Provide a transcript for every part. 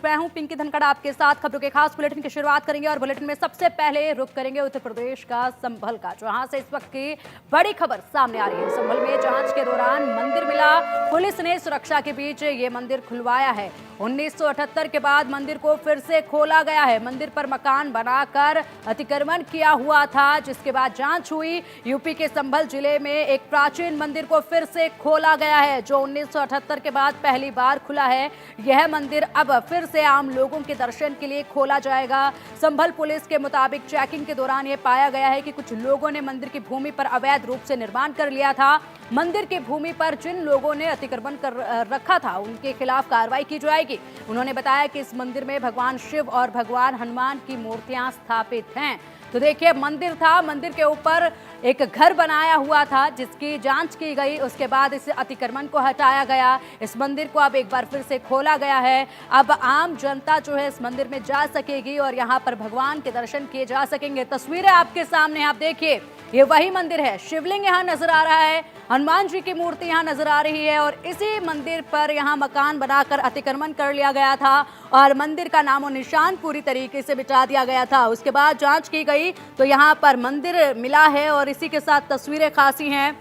मैं हूं पिंकी धनखड़ आपके साथ खबरों के खास बुलेटिन की शुरुआत करेंगे और बुलेटिन में सबसे पहले रुक करेंगे उत्तर प्रदेश का संभल का, जहां से इस वक्त की बड़ी खबर सामने आ रही है। संभल में जांच के दौरान मंदिर मिला, पुलिस ने सुरक्षा के बीच ये मंदिर खुलवाया है। 1978 के बाद मंदिर को फिर से खोला गया है। मंदिर पर मकान बनाकर अतिक्रमण किया हुआ था, जिसके बाद जांच हुई। यूपी के संभल जिले में एक प्राचीन मंदिर को फिर से खोला गया है, जो 1978 के बाद पहली बार खुला है। यह मंदिर अब फिर से आम लोगों के दर्शन के लिए खोला जाएगा। संभल पुलिस के मुताबिक चेकिंग के दौरान यह पाया गया है कि कुछ लोगों ने मंदिर की भूमि पर अवैध रूप से निर्माण कर लिया था। मंदिर की भूमि पर जिन लोगों ने अतिक्रमण कर रखा था, उनके खिलाफ कार्रवाई की जाएगी। उन्होंने बताया कि इस मंदिर में भगवान शिव और भगवान हनुमान की मूर्तियां स्थापित हैं। तो देखिए, मंदिर था, मंदिर के ऊपर एक घर बनाया हुआ था, जिसकी जांच की गई। उसके बाद इस अतिक्रमण को हटाया गया। इस मंदिर को अब एक बार फिर से खोला गया है। अब आम जनता जो है इस मंदिर में जा सकेगी और यहाँ पर भगवान के दर्शन किए जा सकेंगे। तस्वीरें आपके सामने, आप देखिए, ये वही मंदिर है। शिवलिंग यहाँ नजर आ रहा है, हनुमान जी की मूर्ति यहाँ नजर आ रही है और इसी मंदिर पर यहाँ मकान बनाकर अतिक्रमण कर लिया गया था और मंदिर का नामो निशान पूरी तरीके से मिटा दिया गया था। उसके बाद जांच की गई तो यहाँ पर मंदिर मिला है और इसी के साथ तस्वीरें खासी हैं।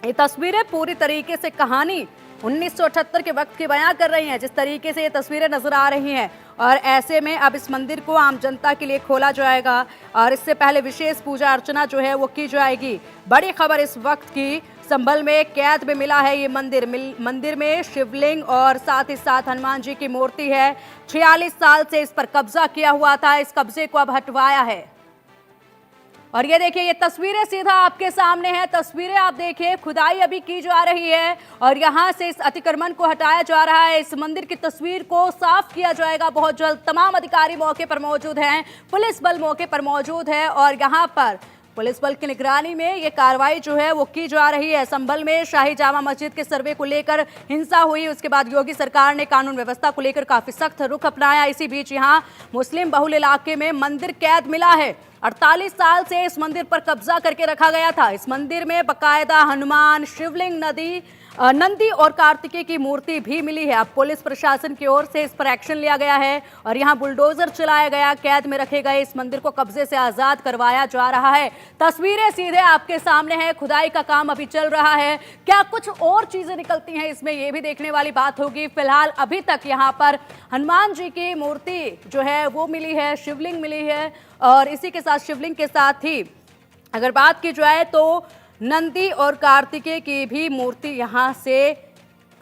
ये तस्वीरें पूरी तरीके से कहानी 1978 के वक्त की बयां कर रही हैं, जिस तरीके से ये तस्वीरें नजर आ रही हैं। और ऐसे में अब इस मंदिर को आम जनता के लिए खोला जाएगा और इससे पहले विशेष पूजा अर्चना जो है वो की जाएगी। बड़ी खबर इस वक्त की, संभल में कैद में मिला है ये मंदिर। मंदिर में शिवलिंग और साथ ही साथ हनुमान जी की मूर्ति है। 46 साल से इस पर कब्जा किया हुआ था, इस कब्जे को अब हटवाया है। और ये देखिए, ये तस्वीरें सीधा आपके सामने हैं। तस्वीरें आप देखिए, खुदाई अभी की जा रही है और यहाँ से इस अतिक्रमण को हटाया जा रहा है। इस मंदिर की तस्वीर को साफ किया जाएगा बहुत जल्द। तमाम अधिकारी मौके पर मौजूद हैं, पुलिस बल मौके पर मौजूद है और यहाँ पर पुलिस बल की निगरानी में ये कार्रवाई जो है वो की जा रही है। संभल में शाही जामा मस्जिद के सर्वे को लेकर हिंसा हुई, उसके बाद योगी सरकार ने कानून व्यवस्था को लेकर काफी सख्त रुख अपनाया। इसी बीच यहाँ मुस्लिम बहुल इलाके में मंदिर कैद मिला है। 48 साल से इस मंदिर पर कब्जा करके रखा गया था। इस मंदिर में बकायदा हनुमान, शिवलिंग, नंदी और कार्तिकेय की मूर्ति भी मिली है। अब पुलिस प्रशासन की ओर से इस पर एक्शन लिया गया है और यहाँ बुलडोजर चलाया गया। कैद में रखे गए इस मंदिर को कब्जे से आजाद करवाया जा रहा है। तस्वीरें सीधे आपके सामने हैं। खुदाई का काम अभी चल रहा है। क्या कुछ और चीजें निकलती हैं इसमें, ये भी देखने वाली बात होगी। फिलहाल अभी तक यहाँ पर हनुमान जी की मूर्ति जो है वो मिली है, शिवलिंग मिली है और इसी के साथ शिवलिंग के साथ ही अगर बात की जाए तो नंदी और कार्तिकेय की भी मूर्ति यहां से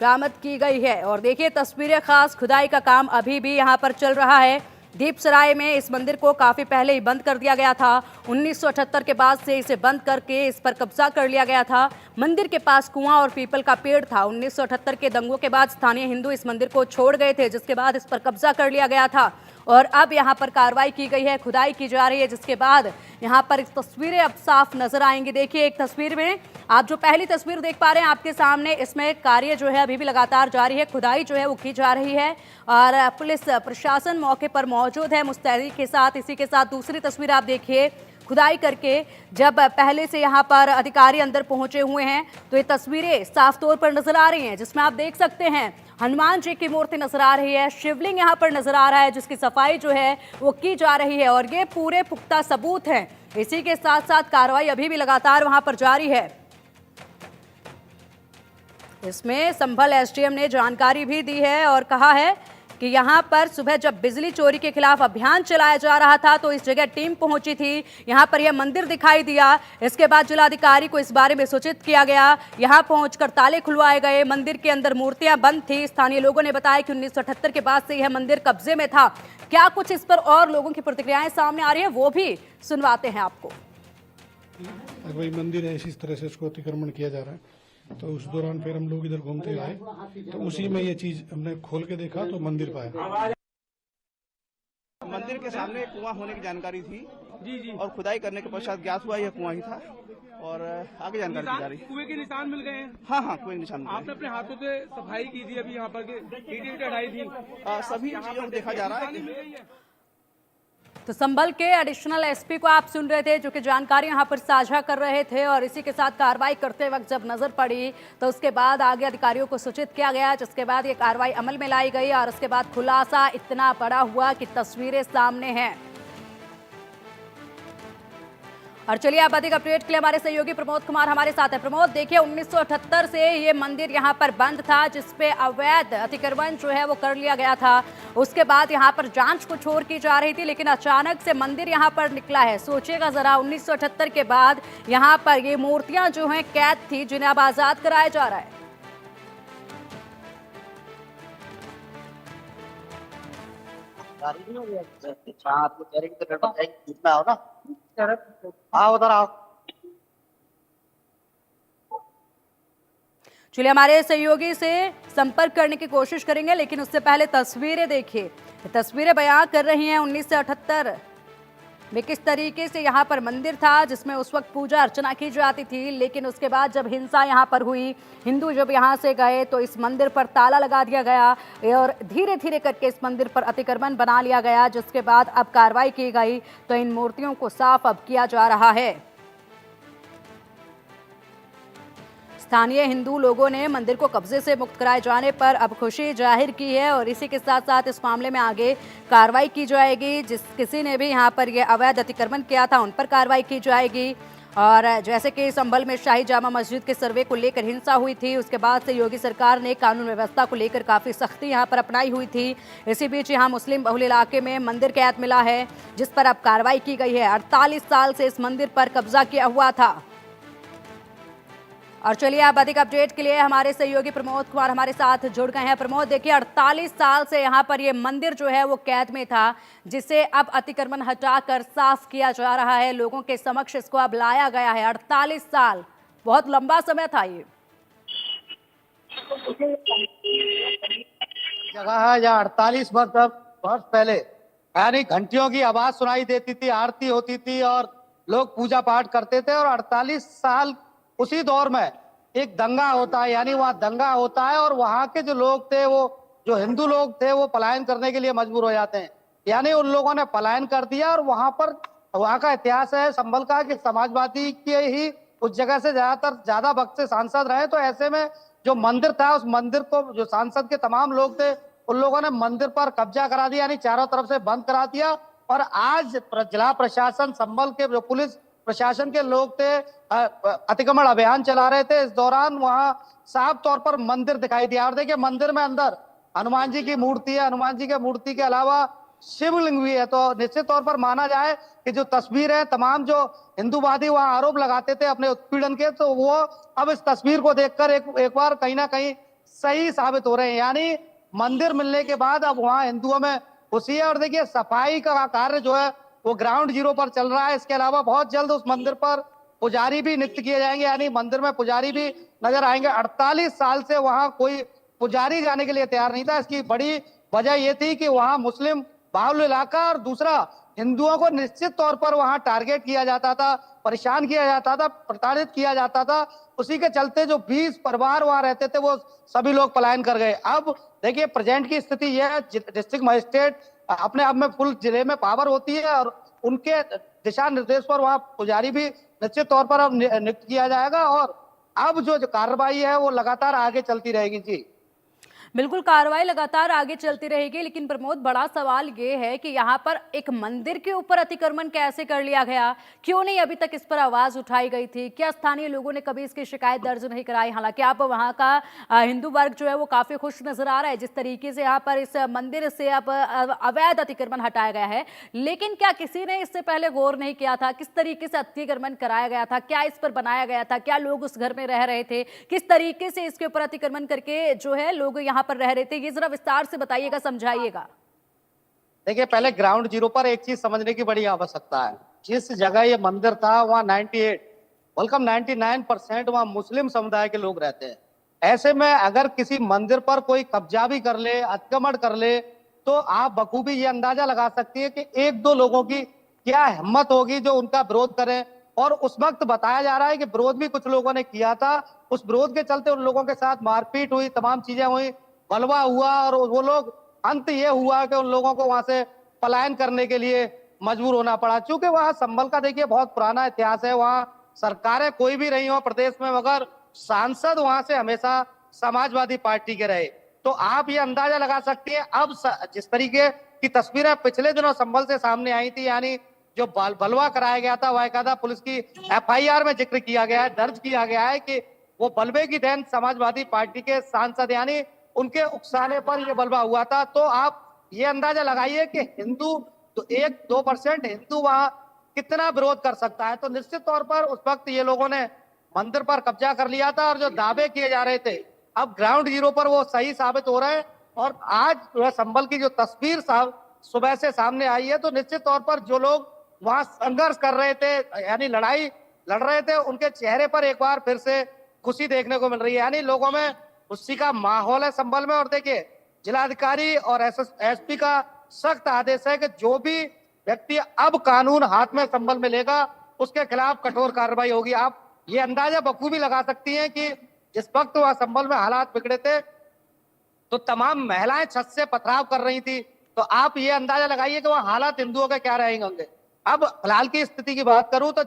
बरामद की गई है। और देखिए तस्वीरें खास, खुदाई का काम अभी भी यहां पर चल रहा है। दीपसराय में इस मंदिर को काफी पहले ही बंद कर दिया गया था। 1978 के बाद से इसे बंद करके इस पर कब्जा कर लिया गया था। मंदिर के पास कुआं और पीपल का पेड़ था। 1978 के दंगों के बाद स्थानीय हिंदू इस मंदिर को छोड़ गए थे, जिसके बाद इस पर कब्जा कर लिया गया था और अब यहाँ पर कार्रवाई की गई है, खुदाई की जा रही है, जिसके बाद यहाँ पर इस तस्वीरें अब साफ नजर आएंगी। देखिए, एक तस्वीर में आप जो पहली तस्वीर देख पा रहे हैं आपके सामने, इसमें कार्य जो है अभी भी लगातार जारी है, खुदाई जो है वो की जा रही है और पुलिस प्रशासन मौके पर मौजूद है मुस्तैदी के साथ। इसी के साथ दूसरी तस्वीर आप देखिए, खुदाई करके जब पहले से यहाँ पर अधिकारी अंदर पहुंचे हुए हैं तो ये तस्वीरें साफ तौर पर नजर आ रही हैं, जिसमें आप देख सकते हैं हनुमान जी की मूर्ति नजर आ रही है, शिवलिंग यहाँ पर नजर आ रहा है, जिसकी सफाई जो है वो की जा रही है और ये पूरे पुख्ता सबूत हैं। इसी के साथ साथ कार्रवाई अभी भी लगातार वहां पर जारी है। इसमें संभल एसडीएम ने जानकारी भी दी है और कहा है कि यहाँ पर सुबह जब बिजली चोरी के खिलाफ अभियान चलाया जा रहा था तो इस जगह टीम पहुंची थी। यहाँ पर यह मंदिर दिखाई दिया। इसके बाद जिलाधिकारी को इस बारे में सूचित किया गया। यहाँ पहुंचकर ताले खुलवाए गए। मंदिर के अंदर मूर्तियां बंद थी। स्थानीय लोगों ने बताया कि 1978 के बाद से यह मंदिर कब्जे में था। क्या कुछ इस पर और लोगों की प्रतिक्रियाएं सामने आ रही है, वो भी सुनवाते हैं आपको। वही मंदिर है, इसी तरह से इसको अतिक्रमण किया जा रहा है। तो उस दौरान फिर हम लोग इधर घूमते आए तो उसी में ये चीज हमने खोल के देखा तो मंदिर पाया। मंदिर के सामने कुआं होने की जानकारी थी जी और खुदाई करने के पश्चात ज्ञात हुआ यह कुआं ही था और आगे जानकारी दी जा रही है। कुएं के निशान मिल गए हैं? हाँ, कुएं के निशान। आपने अपने हाथों से सफाई की थी अभी यहाँ पर ईंटें हटाई थी? सभी चीजों को देखा जा रहा है। तो संभल के एडिशनल एसपी को आप सुन रहे थे, जो कि जानकारी यहां पर साझा कर रहे थे। और इसी के साथ कार्रवाई करते वक्त जब नजर पड़ी तो उसके बाद आगे अधिकारियों को सूचित किया गया, जिसके बाद ये कार्रवाई अमल में लाई गई। और उसके बाद खुलासा इतना बड़ा हुआ कि तस्वीरें सामने हैं। और चलिए आप अधिक अपडेट के लिए हमारे सहयोगी प्रमोद कुमार हमारे साथ है। प्रमोद, देखिए 1978 से ये मंदिर यहाँ पर बंद था, जिसपे अवैध अतिक्रमण जो है वो कर लिया गया था। उसके बाद यहाँ पर जांच को छोड़ की जा रही थी, लेकिन अचानक से मंदिर यहाँ पर निकला है। सोचिएगा जरा, 1978 के बाद यहाँ पर ये मूर्तियां जो हैं कैद थी, जिन्हें अब आजाद कराया जा रहा है। आओ उधर आओ। चलिए हमारे सहयोगी से संपर्क करने की कोशिश करेंगे, लेकिन उससे पहले तस्वीरें देखिए। तस्वीरें बयां कर रही हैं 1978 में किस तरीके से यहाँ पर मंदिर था, जिसमें उस वक्त पूजा अर्चना की जाती थी। लेकिन उसके बाद जब हिंसा यहाँ पर हुई, हिंदू जब यहाँ से गए, तो इस मंदिर पर ताला लगा दिया गया और धीरे धीरे करके इस मंदिर पर अतिक्रमण बना लिया गया। जिसके बाद अब कार्रवाई की गई तो इन मूर्तियों को साफ अब किया जा रहा है। स्थानीय हिंदू लोगों ने मंदिर को कब्जे से मुक्त कराए जाने पर अब खुशी जाहिर की है। और इसी के साथ साथ इस मामले में आगे कार्रवाई की जाएगी। जिस किसी ने भी यहां पर यह अवैध अतिक्रमण किया था, उन पर कार्रवाई की जाएगी। और जैसे कि संभल में शाही जामा मस्जिद के सर्वे को लेकर हिंसा हुई थी, उसके बाद से योगी सरकार ने कानून व्यवस्था को लेकर काफ़ी सख्ती यहां पर अपनाई हुई थी। इसी बीच यहां मुस्लिम बहुल इलाके में मंदिर कैद मिला है, जिस पर अब कार्रवाई की गई है। 48 साल से इस मंदिर पर कब्जा किया हुआ था। और चलिए आप अधिक अपडेट के लिए हमारे सहयोगी प्रमोद कुमार हमारे साथ जुड़ गए हैं। प्रमोद, देखिए 48 साल से यहाँ पर ये मंदिर जो है वो कैद में था, जिसे अब अतिक्रमण हटाकर साफ किया जा रहा है। लोगों के समक्ष इसको अब लाया गया है। 48 साल बहुत लंबा समय था ये। जगह है जहाँ 48 वर्ष पहले यानी घंटियों की आवाज सुनाई देती थी, आरती होती थी और लोग पूजा पाठ करते थे। और 48 साल उसी दौर में एक दंगा होता है, यानी वहाँ दंगा होता है और वहाँ के जो लोग थे, वो जो हिंदू लोग थे, वो पलायन करने के लिए मजबूर हो जाते हैं। यानी उन लोगों ने पलायन कर दिया। और वहाँ का इतिहास है संभल का कि समाजवादी के ही उस जगह से ज्यादा वक्त से सांसद रहे। तो ऐसे में जो मंदिर था, उस मंदिर को जो सांसद के तमाम लोग थे, उन लोगों ने मंदिर पर कब्जा करा दिया, यानी चारों तरफ से बंद करा दिया। और आज जिला प्रशासन संभल के जो पुलिस प्रशासन के लोग थे, अतिक्रमण अभियान चला रहे थे। इस दौरान वहां साफ तौर पर मंदिर दिखाई दिया। और देखिए मंदिर में अंदर हनुमान जी की मूर्ति है, हनुमान जी की मूर्ति के अलावा शिवलिंग भी है। तो निश्चित तौर पर माना जाए कि जो तस्वीर है, तमाम जो हिंदूवादी वहां आरोप लगाते थे अपने उत्पीड़न के, तो वो अब इस तस्वीर को देखकर एक बार कहीं ना कहीं सही साबित हो रहे हैं। यानी मंदिर मिलने के बाद अब वहां हिंदुओं में खुशी है। और देखिए सफाई का कार्य जो है वो ग्राउंड जीरो पर चल रहा है। इसके अलावा बहुत जल्द उस मंदिर पर पुजारी भी नियुक्त किए जाएंगे, यानी मंदिर में पुजारी भी नजर आएंगे। 48 साल से वहां कोई पुजारी जाने के लिए तैयार नहीं था। इसकी बड़ी वजह यह थी कि वहां मुस्लिम बाहुल इलाका, और दूसरा हिंदुओं को निश्चित तौर पर वहां टारगेट किया जाता था, परेशान किया जाता था, प्रताड़ित किया जाता था। उसी के चलते जो 20 परिवार वहां रहते थे, वो सभी लोग पलायन कर गए। अब देखिए प्रेजेंट की स्थिति यह है, डिस्ट्रिक्ट मजिस्ट्रेट अपने आप में फुल जिले में पावर होती है और उनके दिशा निर्देश पर वहां पुजारी भी निश्चित तौर पर अब नियुक्त किया जाएगा। और अब जो कार्रवाई है वो लगातार आगे चलती रहेगी। जी बिल्कुल, कार्रवाई लगातार आगे चलती रहेगी। लेकिन प्रमोद, बड़ा सवाल ये है कि यहाँ पर एक मंदिर के ऊपर अतिक्रमण कैसे कर लिया गया? क्यों नहीं अभी तक इस पर आवाज उठाई गई थी? क्या स्थानीय लोगों ने कभी इसकी शिकायत दर्ज नहीं कराई? हालांकि आप वहाँ का हिंदू वर्ग जो है वो काफी खुश नजर आ रहा है जिस तरीके से यहाँ पर इस मंदिर से अब अवैध अतिक्रमण हटाया गया है। लेकिन क्या किसी ने इससे पहले गौर नहीं किया था? किस तरीके से अतिक्रमण कराया गया था? क्या इस पर बनाया गया था? क्या लोग उस घर में रह रहे थे? किस तरीके से इसके ऊपर अतिक्रमण करके जो है लोग यहाँ पर रह रहे थे? ये जरा विस्तार से बताइएगा, समझाइएगा। देखिए पहले ग्राउंड जीरो पर एक चीज समझने की बड़ी आवश्यकता है। जिस जगह ये मंदिर था वहां 99% वहां मुस्लिम समुदाय के लोग रहते हैं। ऐसे में अगर किसी मंदिर पर कोई कब्जा भी कर ले, अतिक्रमण कर ले, तो आप बखूबी ये अंदाजा लगा सकती है कि एक दो लोगों की क्या हिम्मत होगी जो उनका विरोध करें। और उस वक्त बताया जा रहा है कि विरोध भी कुछ लोगों ने किया था। उस विरोध के चलते उन लोगों के साथ मारपीट हुई, तमाम चीजें हुई, बलवा हुआ और वो लोग अंत ये हुआ कि उन लोगों को वहां से पलायन करने के लिए मजबूर होना पड़ा, क्योंकि वहाँ संभल का देखिए बहुत पुराना इतिहास है। वहाँ सरकारें कोई भी रही हो प्रदेश में, मगर सांसद वहां से हमेशा समाजवादी पार्टी के रहे। तो आप ये अंदाजा लगा सकते हैं अब जिस तरीके की तस्वीरें पिछले दिनों संभल से सामने आई थी, यानी जो बलवा कराया गया था, बाकायदा पुलिस की FIR में जिक्र किया गया है, दर्ज किया गया है कि वो बलवे की देन समाजवादी पार्टी के सांसद यानी उनके उकसाने पर ये बलवा हुआ था। तो आप ये अंदाजा लगाइए कि हिंदू तो 1-2% हिंदू वहां कितना विरोध कर सकता है। तो निश्चित तौर पर उस वक्त ये लोगों ने मंदिर पर कब्जा कर लिया था और जो दावे किए जा रहे थे अब ग्राउंड जीरो पर वो सही साबित हो रहे हैं। और आज जो है संभल की जो तस्वीर सुबह से सामने आई है, तो निश्चित तौर पर जो लोग वहां संघर्ष कर रहे थे यानी लड़ाई लड़ रहे थे, उनके चेहरे पर एक बार फिर से खुशी देखने को मिल रही है, यानी लोगों में खुशी का माहौल है संभल में। और देखिए जिलाधिकारी और SP का सख्त आदेश है कि जो भी व्यक्ति अब कानून हाथ में संभल में लेगा उसके खिलाफ कठोर कार्रवाई होगी। आप ये अंदाजा बखूबी लगा सकती हैं कि जिस वक्त वहां संभल में हालात बिगड़े थे तो तमाम महिलाएं छत से पथराव कर रही थी, तो आप ये अंदाजा लगाइए कि वहां हालात हिंदुओं के क्या रहेंगे। अब फिलहाल की स्थिति की बात करूं तो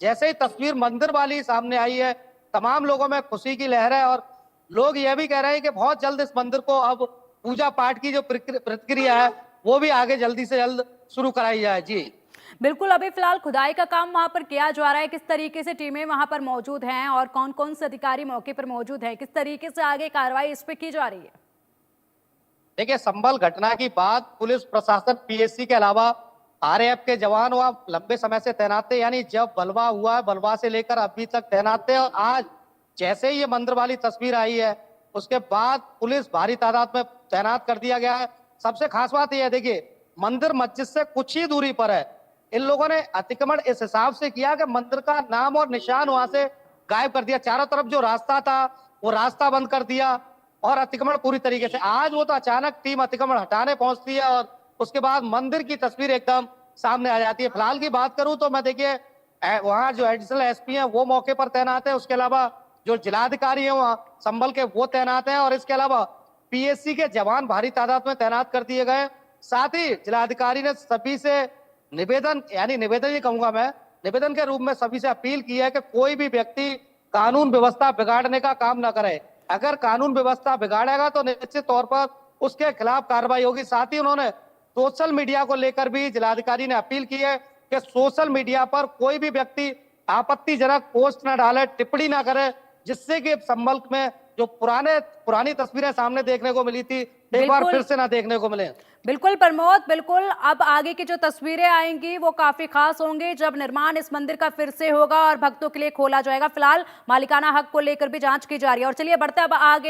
जैसे ही तस्वीर मंदिर वाली सामने आई है, तमाम लोगों में खुशी की लहर है और लोग यह भी कह रहे हैं कि बहुत जल्द इस मंदिर को अब पूजा पाठ की जो प्रक्रिया है वो भी आगे जल्दी से जल्द शुरू कराई जाए। जी बिल्कुल, अभी फिलहाल खुदाई का काम वहां पर किया जा रहा है। किस तरीके से टीमें वहां पर मौजूद हैं और कौन कौन से अधिकारी मौके पर मौजूद हैं, किस तरीके से आगे कार्रवाई इस पे की जा रही है? देखिए संभल घटना की बात पुलिस प्रशासन PSC के अलावा RAF के जवान वहां लंबे समय से तैनात थे, यानी जब बलवा हुआ है बलवा से लेकर अभी तक तैनात थे। और आज जैसे ही ये मंदिर वाली तस्वीर आई है उसके बाद पुलिस भारी तादाद में तैनात कर दिया गया है। सबसे खास बात यह है, देखिए मंदिर मस्जिद से कुछ ही दूरी पर है। इन लोगों ने अतिक्रमण इस हिसाब से किया कि मंदिर का नाम और निशान वहां से गायब कर दिया, चारों तरफ जो रास्ता था वो रास्ता बंद कर दिया और अतिक्रमण पूरी तरीके से। आज वो तो अचानक टीम अतिक्रमण हटाने पहुंचती है और उसके बाद मंदिर की तस्वीर एकदम सामने आ जाती है। फिलहाल की बात करूं तो मैं देखिए वहां जो एडिशनल SP हैं वो मौके पर तैनात है, उसके अलावा जो जिलाधिकारी हैं वहां संभल के वो तैनात हैं और इसके अलावा PSC के जवान भारी तादाद में तैनात कर दिए गए। साथ ही जिलाधिकारी ने सभी से निवेदन ही कहूंगा मैं, निवेदन के रूप में सभी से अपील की है कि कोई भी व्यक्ति कानून व्यवस्था बिगाड़ने का काम ना करे। अगर कानून व्यवस्था बिगाड़ेगा तो निश्चित तौर पर उसके खिलाफ कार्रवाई होगी। साथ ही उन्होंने सोशल मीडिया को लेकर भी जिलाधिकारी ने अपील की है कि सोशल मीडिया पर कोई भी व्यक्ति आपत्तिजनक पोस्ट न डाले, टिप्पणी ना करे, जिससे कि संभल में जो पुरानी तस्वीरें सामने देखने को मिली थी एक बार फिर से ना देखने को मिले। बिल्कुल प्रमोद, बिल्कुल अब आगे की जो तस्वीरें आएंगी वो काफी खास होंगी जब निर्माण इस मंदिर का फिर से होगा और भक्तों के लिए खोला जाएगा। फिलहाल मालिकाना हक को लेकर भी जांच की जा रही है और चलिए बढ़ते अब आगे।